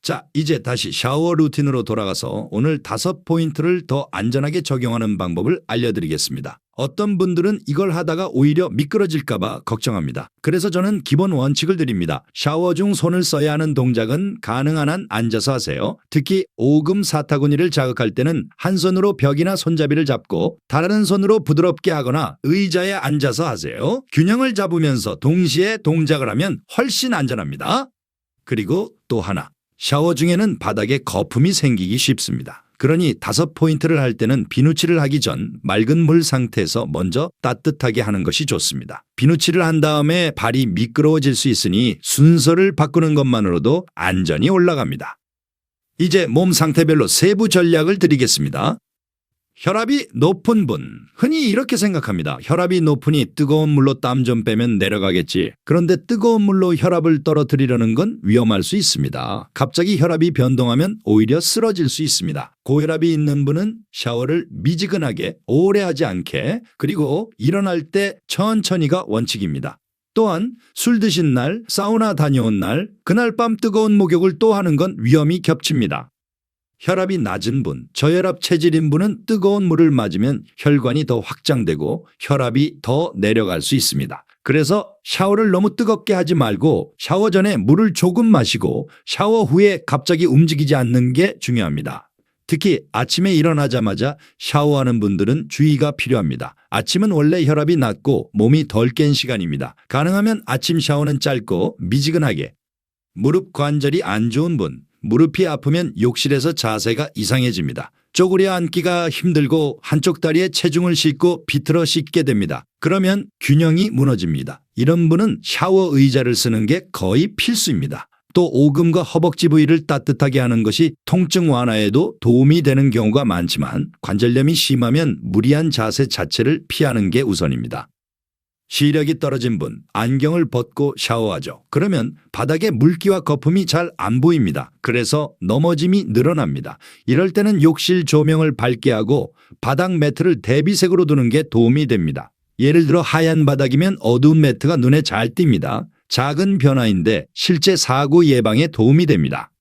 자, 이제 다시 샤워 루틴으로 돌아가서 오늘 5포인트를 더 안전하게 적용하는 방법을 알려드리겠습니다. 어떤 분들은 이걸 하다가 오히려 미끄러질까 봐 걱정합니다. 그래서 저는 기본 원칙을 드립니다. 샤워 중 손을 써야 하는 동작은 가능한 한 앉아서 하세요. 특히 오금 사타구니를 자극할 때는 한 손으로 벽이나 손잡이를 잡고 다른 손으로 부드럽게 하거나 의자에 앉아서 하세요. 균형을 잡으면서 동시에 동작을 하면 훨씬 안전합니다. 그리고 또 하나. 샤워 중에는 바닥에 거품이 생기기 쉽습니다. 그러니 5포인트를 할 때는 비누칠을 하기 전 맑은 물 상태에서 먼저 따뜻하게 하는 것이 좋습니다. 비누칠을 한 다음에 발이 미끄러워질 수 있으니 순서를 바꾸는 것만으로도 안전이 올라갑니다. 이제 몸 상태별로 세부 전략을 드리겠습니다. 혈압이 높은 분, 흔히 이렇게 생각합니다. 혈압이 높으니 뜨거운 물로 땀 좀 빼면 내려가겠지. 그런데 뜨거운 물로 혈압을 떨어뜨리려는 건 위험할 수 있습니다. 갑자기 혈압이 변동하면 오히려 쓰러질 수 있습니다. 고혈압이 있는 분은 샤워를 미지근하게 오래 하지 않게, 그리고 일어날 때 천천히가 원칙입니다. 또한 술 드신 날, 사우나 다녀온 날, 그날 밤 뜨거운 목욕을 또 하는 건 위험이 겹칩니다. 혈압이 낮은 분, 저혈압 체질인 분은 뜨거운 물을 맞으면 혈관이 더 확장되고 혈압이 더 내려갈 수 있습니다. 그래서 샤워를 너무 뜨겁게 하지 말고 샤워 전에 물을 조금 마시고 샤워 후에 갑자기 움직이지 않는 게 중요합니다. 특히 아침에 일어나자마자 샤워하는 분들은 주의가 필요합니다. 아침은 원래 혈압이 낮고 몸이 덜 깬 시간입니다. 가능하면 아침 샤워는 짧고 미지근하게. 무릎 관절이 안 좋은 분, 무릎이 아프면 욕실에서 자세가 이상해집니다. 쪼그려 앉기가 힘들고 한쪽 다리에 체중을 싣고 비틀어 씻게 됩니다. 그러면 균형이 무너집니다. 이런 분은 샤워 의자를 쓰는 게 거의 필수입니다. 또 오금과 허벅지 부위를 따뜻하게 하는 것이 통증 완화에도 도움이 되는 경우가 많지만 관절염이 심하면 무리한 자세 자체를 피하는 게 우선입니다. 시력이 떨어진 분, 안경을 벗고 샤워하죠. 그러면 바닥에 물기와 거품이 잘 안 보입니다. 그래서 넘어짐이 늘어납니다. 이럴 때는 욕실 조명을 밝게 하고 바닥 매트를 대비색으로 두는 게 도움이 됩니다. 예를 들어 하얀 바닥이면 어두운 매트가 눈에 잘 띕니다. 작은 변화인데 실제 사고 예방에 도움이 됩니다.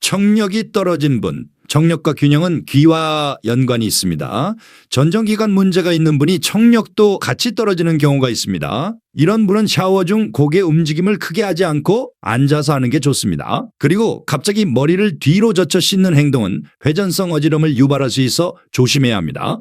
청력이 떨어진 분, 청력과 균형은 귀와 연관이 있습니다. 전정기관 문제가 있는 분이 청력도 같이 떨어지는 경우가 있습니다. 이런 분은 샤워 중 고개 움직임을 크게 하지 않고 앉아서 하는 게 좋습니다. 그리고 갑자기 머리를 뒤로 젖혀 씻는 행동은 회전성 어지럼을 유발할 수 있어 조심해야 합니다.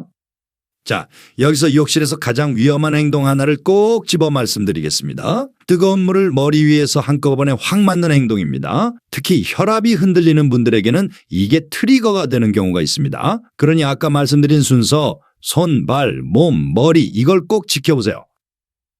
자, 여기서 욕실에서 가장 위험한 행동 하나를 꼭 집어 말씀드리겠습니다. 뜨거운 물을 머리 위에서 한꺼번에 확 맞는 행동입니다. 특히 혈압이 흔들리는 분들에게는 이게 트리거가 되는 경우가 있습니다. 그러니 아까 말씀드린 순서 손, 발, 몸, 머리 이걸 꼭 지켜보세요.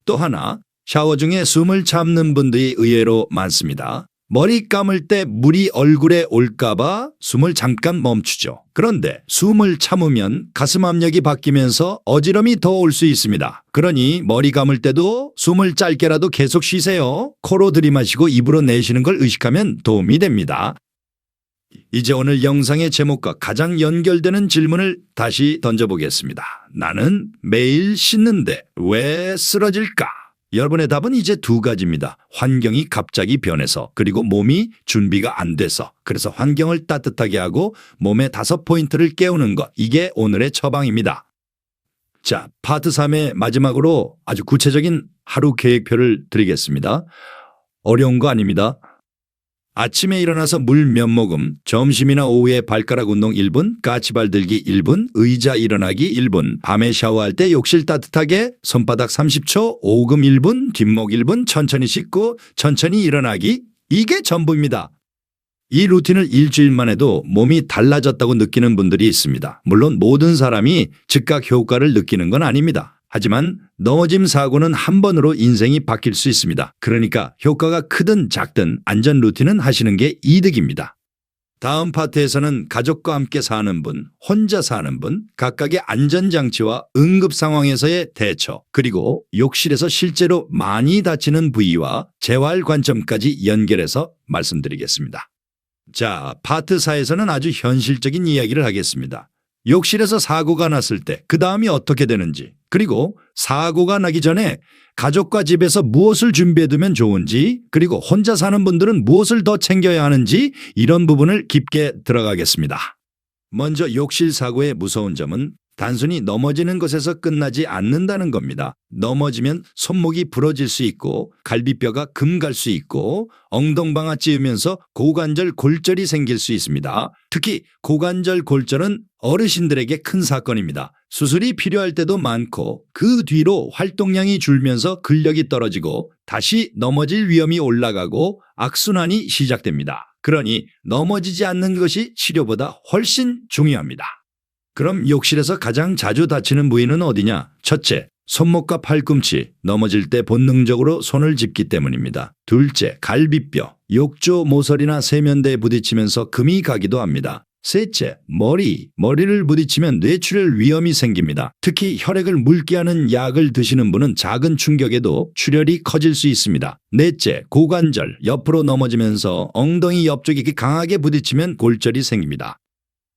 또 하나, 샤워 중에 숨을 참는 분들이 의외로 많습니다. 머리 감을 때 물이 얼굴에 올까봐 숨을 잠깐 멈추죠. 그런데 숨을 참으면 가슴 압력이 바뀌면서 어지럼이 더 올 수 있습니다. 그러니 머리 감을 때도 숨을 짧게라도 계속 쉬세요. 코로 들이마시고 입으로 내쉬는 걸 의식하면 도움이 됩니다. 이제 오늘 영상의 제목과 가장 연결되는 질문을 다시 던져보겠습니다. 나는 매일 씻는데 왜 쓰러질까? 여러분의 답은 이제 두 가지입니다. 환경이 갑자기 변해서, 그리고 몸이 준비가 안 돼서. 그래서 환경을 따뜻하게 하고 몸의 5포인트를 깨우는 것. 이게 오늘의 처방입니다. 자, 파트 3의 마지막으로 아주 구체적인 하루 계획표를 드리겠습니다. 어려운 거 아닙니다. 아침에 일어나서 물 몇 모금, 점심이나 오후에 발가락 운동 1분, 까치발 들기 1분, 의자 일어나기 1분, 밤에 샤워할 때 욕실 따뜻하게 손바닥 30초, 오금 1분, 뒷목 1분, 천천히 씻고 천천히 일어나기. 이게 전부입니다. 이 루틴을 일주일만 해도 몸이 달라졌다고 느끼는 분들이 있습니다. 물론 모든 사람이 즉각 효과를 느끼는 건 아닙니다. 하지만 넘어짐 사고는 한 번으로 인생이 바뀔 수 있습니다. 그러니까 효과가 크든 작든 안전 루틴은 하시는 게 이득입니다. 다음 파트에서는 가족과 함께 사는 분, 혼자 사는 분, 각각의 안전장치와 응급 상황에서의 대처, 그리고 욕실에서 실제로 많이 다치는 부위와 재활 관점까지 연결해서 말씀드리겠습니다. 자, 파트 4에서는 아주 현실적인 이야기를 하겠습니다. 욕실에서 사고가 났을 때 그 다음이 어떻게 되는지, 그리고 사고가 나기 전에 가족과 집에서 무엇을 준비해두면 좋은지, 그리고 혼자 사는 분들은 무엇을 더 챙겨야 하는지, 이런 부분을 깊게 들어가겠습니다. 먼저 욕실 사고의 무서운 점은 단순히 넘어지는 것에서 끝나지 않는다는 겁니다. 넘어지면 손목이 부러질 수 있고 갈비뼈가 금 갈 수 있고 엉덩방아 찌으면서 고관절 골절이 생길 수 있습니다. 특히 고관절 골절은 어르신들에게 큰 사건입니다. 수술이 필요할 때도 많고 그 뒤로 활동량이 줄면서 근력이 떨어지고 다시 넘어질 위험이 올라가고 악순환이 시작됩니다. 그러니 넘어지지 않는 것이 치료보다 훨씬 중요합니다. 그럼 욕실에서 가장 자주 다치는 부위는 어디냐? 첫째, 손목과 팔꿈치, 넘어질 때 본능적으로 손을 짚기 때문입니다. 둘째, 갈비뼈, 욕조 모서리나 세면대에 부딪히면서 금이 가기도 합니다. 셋째, 머리를 부딪히면 뇌출혈 위험이 생깁니다. 특히 혈액을 묽게 하는 약을 드시는 분은 작은 충격에도 출혈이 커질 수 있습니다. 넷째, 고관절, 옆으로 넘어지면서 엉덩이 옆쪽이 강하게 부딪히면 골절이 생깁니다.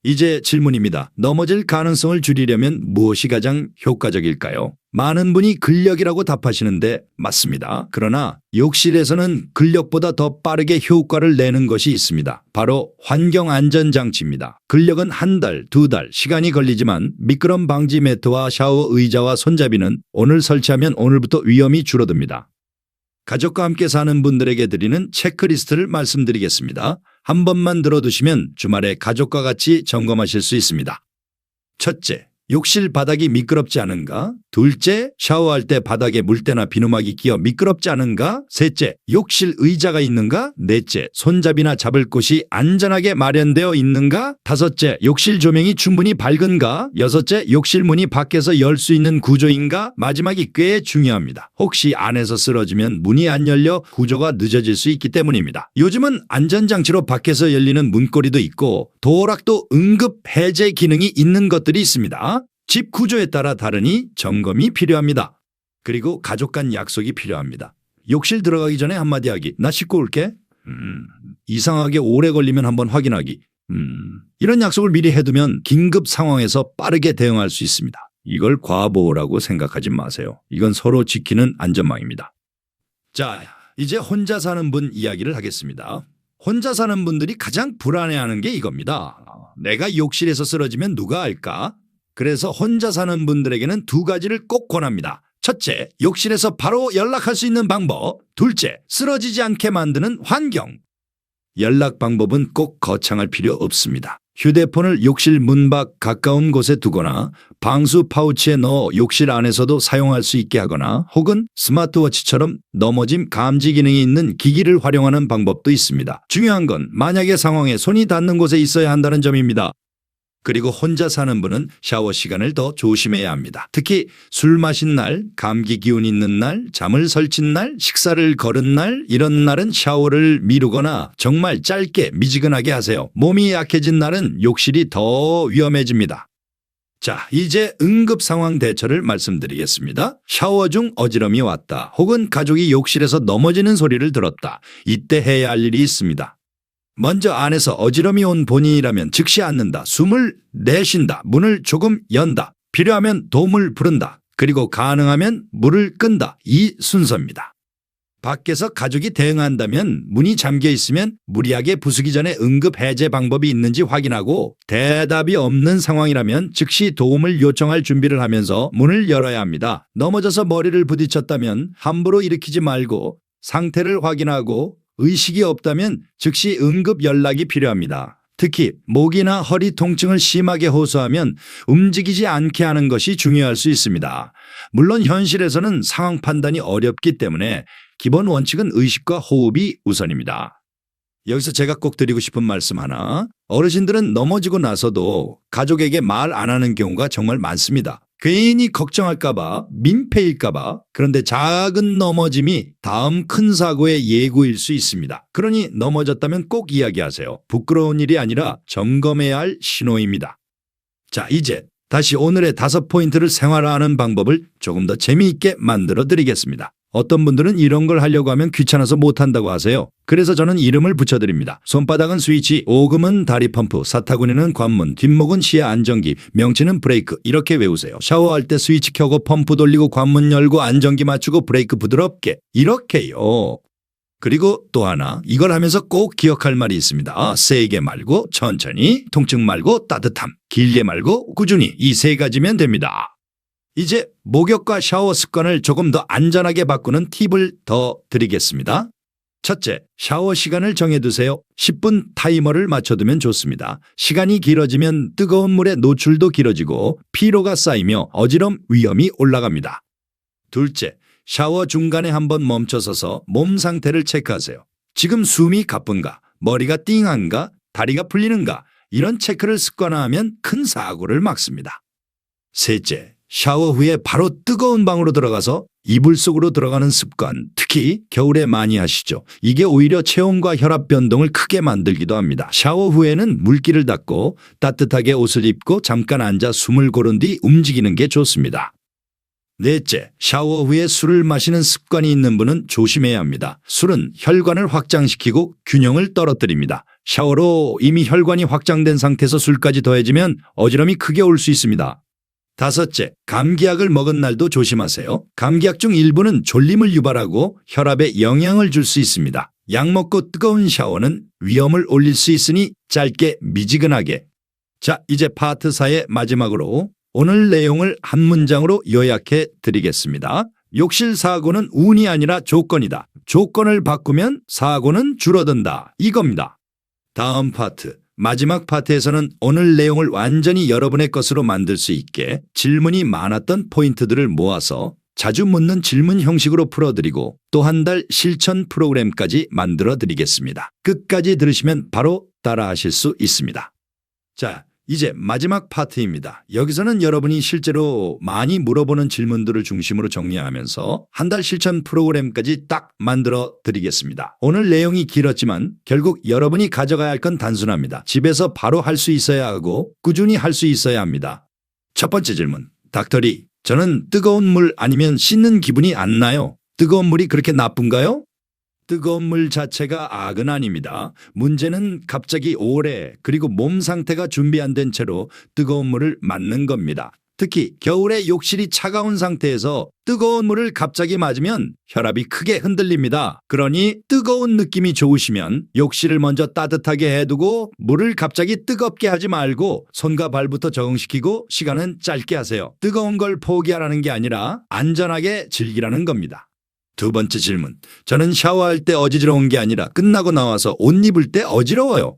이제 질문입니다. 넘어질 가능성을 줄이려면 무엇이 가장 효과적일까요? 많은 분이 근력이라고 답하시는데 맞습니다. 그러나 욕실에서는 근력보다 더 빠르게 효과를 내는 것이 있습니다. 바로 환경안전장치입니다. 근력은 1달, 2달 시간이 걸리지만 미끄럼 방지 매트와 샤워 의자와 손잡이는 오늘 설치하면 오늘부터 위험이 줄어듭니다. 가족과 함께 사는 분들에게 드리는 체크리스트를 말씀드리겠습니다. 한 번만 들어두시면 주말에 가족과 같이 점검하실 수 있습니다. 첫째, 욕실 바닥이 미끄럽지 않은가? 둘째, 샤워할 때 바닥에 물때나 비누막이 끼어 미끄럽지 않은가? 셋째, 욕실 의자가 있는가? 넷째, 손잡이나 잡을 곳이 안전하게 마련되어 있는가? 다섯째, 욕실 조명이 충분히 밝은가? 여섯째, 욕실 문이 밖에서 열 수 있는 구조인가? 마지막이 꽤 중요합니다. 혹시 안에서 쓰러지면 문이 안 열려 구조가 늦어질 수 있기 때문입니다. 요즘은 안전장치로 밖에서 열리는 문고리도 있고 도어락도 응급 해제 기능이 있는 것들이 있습니다. 집 구조에 따라 다르니 점검이 필요합니다. 그리고 가족 간 약속이 필요합니다. 욕실 들어가기 전에 한마디 하기. 나 씻고 올게. 이상하게 오래 걸리면 한번 확인하기. 이런 약속을 미리 해두면 긴급 상황에서 빠르게 대응할 수 있습니다. 이걸 과보호라고 생각하지 마세요. 이건 서로 지키는 안전망입니다. 자, 이제 혼자 사는 분 이야기를 하겠습니다. 혼자 사는 분들이 가장 불안해하는 게 이겁니다. 내가 욕실에서 쓰러지면 누가 알까? 그래서 혼자 사는 분들에게는 두 가지를 꼭 권합니다. 첫째, 욕실에서 바로 연락할 수 있는 방법. 둘째, 쓰러지지 않게 만드는 환경. 연락 방법은 꼭 거창할 필요 없습니다. 휴대폰을 욕실 문 밖 가까운 곳에 두거나 방수 파우치에 넣어 욕실 안에서도 사용할 수 있게 하거나 혹은 스마트워치처럼 넘어짐 감지 기능이 있는 기기를 활용하는 방법도 있습니다. 중요한 건 만약의 상황에 손이 닿는 곳에 있어야 한다는 점입니다. 그리고 혼자 사는 분은 샤워 시간을 더 조심해야 합니다. 특히 술 마신 날, 감기 기운 있는 날, 잠을 설친 날, 식사를 거른 날, 이런 날은 샤워를 미루거나 정말 짧게 미지근하게 하세요. 몸이 약해진 날은 욕실이 더 위험해집니다. 자, 이제 응급 상황 대처를 말씀드리겠습니다. 샤워 중 어지럼이 왔다. 혹은 가족이 욕실에서 넘어지는 소리를 들었다. 이때 해야 할 일이 있습니다. 먼저 안에서 어지럼이 온 본인이라면 즉시 앉는다. 숨을 내쉰다. 문을 조금 연다. 필요하면 도움을 부른다. 그리고 가능하면 물을 끈다. 이 순서입니다. 밖에서 가족이 대응한다면 문이 잠겨 있으면 무리하게 부수기 전에 응급 해제 방법이 있는지 확인하고 대답이 없는 상황이라면 즉시 도움을 요청할 준비를 하면서 문을 열어야 합니다. 넘어져서 머리를 부딪혔다면 함부로 일으키지 말고 상태를 확인하고 의식이 없다면 즉시 응급 연락이 필요합니다. 특히 목이나 허리 통증을 심하게 호소하면 움직이지 않게 하는 것이 중요할 수 있습니다. 물론 현실에서는 상황 판단이 어렵기 때문에 기본 원칙은 의식과 호흡이 우선입니다. 여기서 제가 꼭 드리고 싶은 말씀 하나. 어르신들은 넘어지고 나서도 가족에게 말 안 하는 경우가 정말 많습니다. 괜히 걱정할까봐, 민폐일까봐. 그런데 작은 넘어짐이 다음 큰 사고의 예고일 수 있습니다. 그러니 넘어졌다면 꼭 이야기하세요. 부끄러운 일이 아니라 점검해야 할 신호입니다. 자, 이제 다시 오늘의 5포인트를 생활화하는 방법을 조금 더 재미있게 만들어 드리겠습니다. 어떤 분들은 이런 걸 하려고 하면 귀찮아서 못한다고 하세요. 그래서 저는 이름을 붙여드립니다. 손바닥은 스위치, 오금은 다리 펌프, 사타구니는 관문, 뒷목은 시야 안정기, 명치는 브레이크. 이렇게 외우세요. 샤워할 때 스위치 켜고 펌프 돌리고 관문 열고 안정기 맞추고 브레이크 부드럽게. 이렇게요. 그리고 또 하나, 이걸 하면서 꼭 기억할 말이 있습니다. 세게 말고 천천히, 통증 말고 따뜻함, 길게 말고 꾸준히. 이 3가지면 됩니다. 이제 목욕과 샤워 습관을 조금 더 안전하게 바꾸는 팁을 더 드리겠습니다. 첫째, 샤워 시간을 정해두세요. 10분 타이머를 맞춰두면 좋습니다. 시간이 길어지면 뜨거운 물의 노출도 길어지고 피로가 쌓이며 어지럼 위험이 올라갑니다. 둘째, 샤워 중간에 한번 멈춰서서 몸 상태를 체크하세요. 지금 숨이 가쁜가, 머리가 띵한가, 다리가 풀리는가, 이런 체크를 습관화하면 큰 사고를 막습니다. 셋째, 샤워 후에 바로 뜨거운 방으로 들어가서 이불 속으로 들어가는 습관, 특히 겨울에 많이 하시죠. 이게 오히려 체온과 혈압 변동을 크게 만들기도 합니다. 샤워 후에는 물기를 닦고 따뜻하게 옷을 입고 잠깐 앉아 숨을 고른 뒤 움직이는 게 좋습니다. 넷째, 샤워 후에 술을 마시는 습관이 있는 분은 조심해야 합니다. 술은 혈관을 확장시키고 균형을 떨어뜨립니다. 샤워로 이미 혈관이 확장된 상태에서 술까지 더해지면 어지럼이 크게 올 수 있습니다. 다섯째, 감기약을 먹은 날도 조심하세요. 감기약 중 일부는 졸림을 유발하고 혈압에 영향을 줄 수 있습니다. 약 먹고 뜨거운 샤워는 위험을 올릴 수 있으니 짧게 미지근하게. 자, 이제 파트 4의 마지막으로 오늘 내용을 한 문장으로 요약해 드리겠습니다. 욕실 사고는 운이 아니라 조건이다. 조건을 바꾸면 사고는 줄어든다. 이겁니다. 다음 파트. 마지막 파트에서는 오늘 내용을 완전히 여러분의 것으로 만들 수 있게 질문이 많았던 포인트들을 모아서 자주 묻는 질문 형식으로 풀어드리고 또 한 달 실천 프로그램까지 만들어 드리겠습니다. 끝까지 들으시면 바로 따라하실 수 있습니다. 자, 이제 마지막 파트입니다. 여기서는 여러분이 실제로 많이 물어보는 질문들을 중심으로 정리하면서 한 달 실천 프로그램까지 딱 만들어 드리겠습니다. 오늘 내용이 길었지만 결국 여러분이 가져가야 할 건 단순합니다. 집에서 바로 할 수 있어야 하고 꾸준히 할 수 있어야 합니다. 첫 번째 질문. 닥터리, 저는 뜨거운 물 아니면 씻는 기분이 안 나요. 뜨거운 물이 그렇게 나쁜가요? 뜨거운 물 자체가 악은 아닙니다. 문제는 갑자기 오래 그리고 몸 상태가 준비 안 된 채로 뜨거운 물을 맞는 겁니다. 특히 겨울에 욕실이 차가운 상태에서 뜨거운 물을 갑자기 맞으면 혈압이 크게 흔들립니다. 그러니 뜨거운 느낌이 좋으시면 욕실을 먼저 따뜻하게 해두고 물을 갑자기 뜨겁게 하지 말고 손과 발부터 적응시키고 시간은 짧게 하세요. 뜨거운 걸 포기하라는 게 아니라 안전하게 즐기라는 겁니다. 두 번째 질문. 저는 샤워할 때 어지러운 게 아니라 끝나고 나와서 옷 입을 때 어지러워요.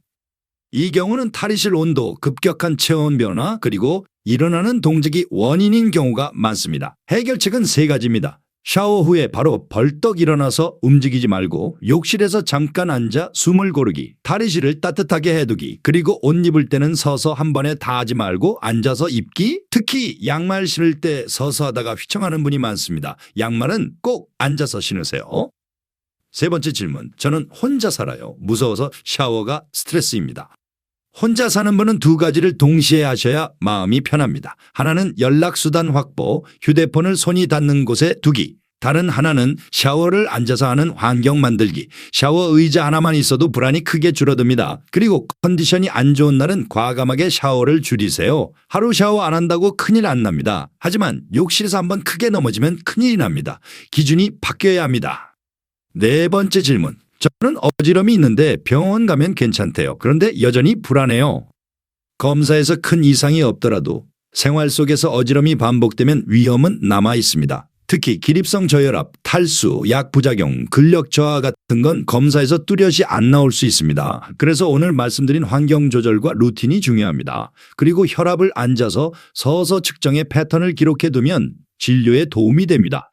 이 경우는 탈의실 온도, 급격한 체온 변화, 그리고 일어나는 동작이 원인인 경우가 많습니다. 해결책은 3가지입니다. 샤워 후에 바로 벌떡 일어나서 움직이지 말고 욕실에서 잠깐 앉아 숨을 고르기, 탈의실을 따뜻하게 해두기, 그리고 옷 입을 때는 서서 한 번에 다 하지 말고 앉아서 입기. 특히 양말 신을 때 서서 하다가 휘청하는 분이 많습니다. 양말은 꼭 앉아서 신으세요. 세 번째 질문. 저는 혼자 살아요. 무서워서 샤워가 스트레스입니다. 혼자 사는 분은 2가지를 동시에 하셔야 마음이 편합니다. 하나는 연락수단 확보, 휴대폰을 손이 닿는 곳에 두기. 다른 하나는 샤워를 앉아서 하는 환경 만들기. 샤워 의자 하나만 있어도 불안이 크게 줄어듭니다. 그리고 컨디션이 안 좋은 날은 과감하게 샤워를 줄이세요. 하루 샤워 안 한다고 큰일 안 납니다. 하지만 욕실에서 한번 크게 넘어지면 큰일이 납니다. 기준이 바뀌어야 합니다. 네 번째 질문. 저는 어지럼이 있는데 병원 가면 괜찮대요. 그런데 여전히 불안해요. 검사에서 큰 이상이 없더라도 생활 속에서 어지럼이 반복되면 위험은 남아 있습니다. 특히 기립성 저혈압, 탈수, 약 부작용, 근력 저하 같은 건 검사에서 뚜렷이 안 나올 수 있습니다. 그래서 오늘 말씀드린 환경 조절과 루틴이 중요합니다. 그리고 혈압을 앉아서 서서 측정해 패턴을 기록해 두면 진료에 도움이 됩니다.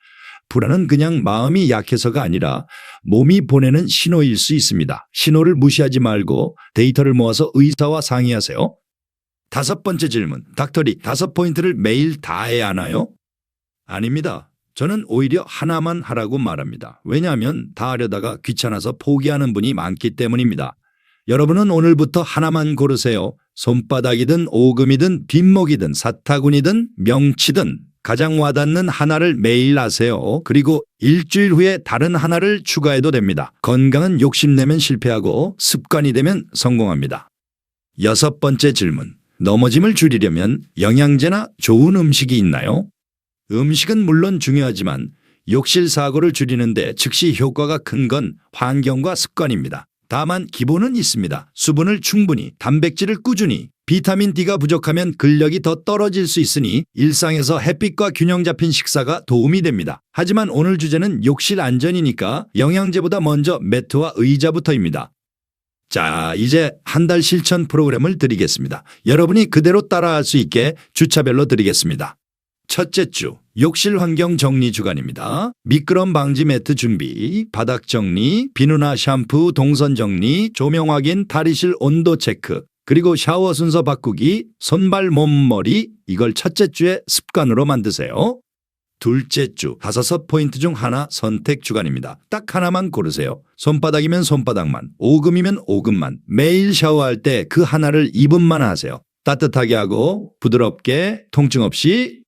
불안은 그냥 마음이 약해서가 아니라 몸이 보내는 신호일 수 있습니다. 신호를 무시하지 말고 데이터를 모아서 의사와 상의하세요. 다섯 번째 질문. 닥터리, 5포인트를 매일 다 해야 하나요? 아닙니다. 저는 오히려 하나만 하라고 말합니다. 왜냐하면 다 하려다가 귀찮아서 포기하는 분이 많기 때문입니다. 여러분은 오늘부터 하나만 고르세요. 손바닥이든 오금이든 뒷목이든 사타구니든 명치든 가장 와닿는 하나를 매일 하세요. 그리고 일주일 후에 다른 하나를 추가해도 됩니다. 건강은 욕심내면 실패하고 습관이 되면 성공합니다. 여섯 번째 질문. 넘어짐을 줄이려면 영양제나 좋은 음식이 있나요? 음식은 물론 중요하지만 욕실 사고를 줄이는데 즉시 효과가 큰 건 환경과 습관입니다. 다만 기본은 있습니다. 수분을 충분히, 단백질을 꾸준히, 비타민 D가 부족하면 근력이 더 떨어질 수 있으니 일상에서 햇빛과 균형 잡힌 식사가 도움이 됩니다. 하지만 오늘 주제는 욕실 안전이니까 영양제보다 먼저 매트와 의자부터입니다. 자, 이제 한 달 실천 프로그램을 드리겠습니다. 여러분이 그대로 따라할 수 있게 주차별로 드리겠습니다. 첫째 주, 욕실 환경 정리 주간입니다. 미끄럼 방지 매트 준비, 바닥 정리, 비누나 샴푸, 동선 정리, 조명 확인, 탈의실 온도 체크, 그리고 샤워 순서 바꾸기, 손발 몸머리, 이걸 첫째 주에 습관으로 만드세요. 둘째 주, 5포인트 중 하나 선택 주간입니다. 딱 하나만 고르세요. 손바닥이면 손바닥만, 오금이면 오금만. 매일 샤워할 때 그 하나를 2분만 하세요. 따뜻하게 하고 부드럽게 통증 없이.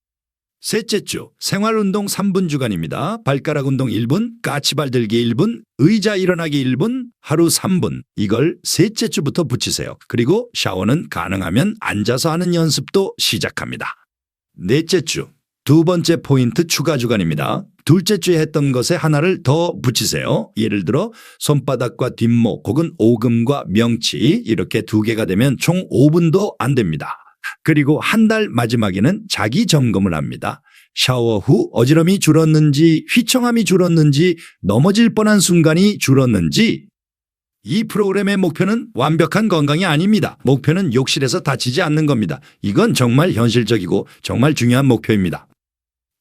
셋째 주, 생활운동 3분 주간입니다. 발가락 운동 1분, 까치발 들기 1분, 의자 일어나기 1분, 하루 3분. 이걸 셋째 주부터 붙이세요. 그리고 샤워는 가능하면 앉아서 하는 연습도 시작합니다. 넷째 주, 2번째 포인트 추가 주간입니다. 둘째 주에 했던 것에 하나를 더 붙이세요. 예를 들어 손바닥과 뒷목 혹은 오금과 명치 이렇게 2개가 되면 총 5분도 안 됩니다. 그리고 한 달 마지막에는 자기 점검을 합니다. 샤워 후 어지럼이 줄었는지, 휘청함이 줄었는지, 넘어질 뻔한 순간이 줄었는지. 이 프로그램의 목표는 완벽한 건강이 아닙니다. 목표는 욕실에서 다치지 않는 겁니다. 이건 정말 현실적이고 정말 중요한 목표입니다.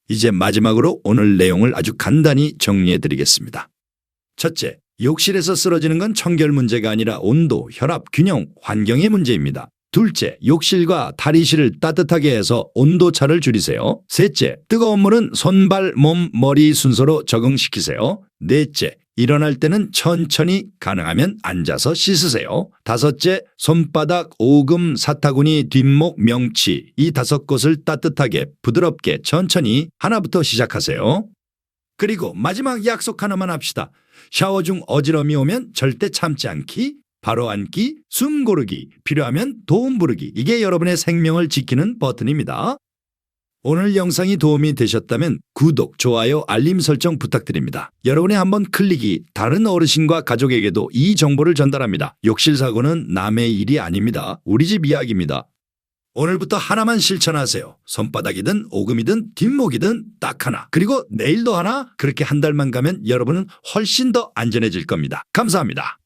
이제 마지막으로 오늘 내용을 아주 간단히 정리해 드리겠습니다. 첫째, 욕실에서 쓰러지는 건 청결 문제가 아니라 온도, 혈압, 균형, 환경의 문제입니다. 둘째, 욕실과 탈의실을 따뜻하게 해서 온도차를 줄이세요. 셋째, 뜨거운 물은 손발, 몸, 머리 순서로 적응시키세요. 넷째, 일어날 때는 천천히 가능하면 앉아서 씻으세요. 다섯째, 손바닥, 오금, 사타구니, 뒷목, 명치 이 5곳을 따뜻하게 부드럽게 천천히 하나부터 시작하세요. 그리고 마지막 약속 하나만 합시다. 샤워 중 어지럼이 오면 절대 참지 않기, 바로 앉기, 숨 고르기, 필요하면 도움 부르기. 이게 여러분의 생명을 지키는 버튼입니다. 오늘 영상이 도움이 되셨다면 구독, 좋아요, 알림 설정 부탁드립니다. 여러분의 한번 클릭이 다른 어르신과 가족에게도 이 정보를 전달합니다. 욕실 사고는 남의 일이 아닙니다. 우리 집 이야기입니다. 오늘부터 하나만 실천하세요. 손바닥이든 오금이든 뒷목이든 딱 하나. 그리고 내일도 하나. 그렇게 한 달만 가면 여러분은 훨씬 더 안전해질 겁니다. 감사합니다.